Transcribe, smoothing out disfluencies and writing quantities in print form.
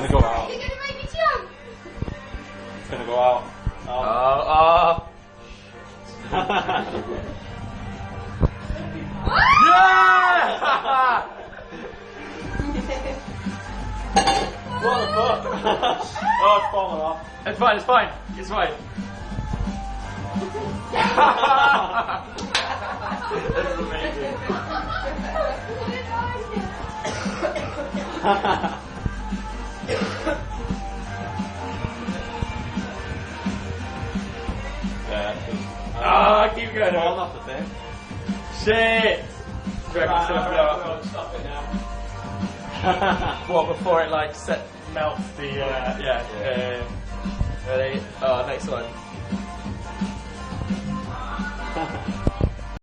gonna go out. You're gonna make me jump. It's gonna go out. Yeah! What the fuck? Oh, it's falling off. It's fine, it's fine. It's fine. This is amazing. Yeah. Keep going. Falling off the thing. Shit! Stop it now. What, before it like melts the yeah. Ready? Oh, next one.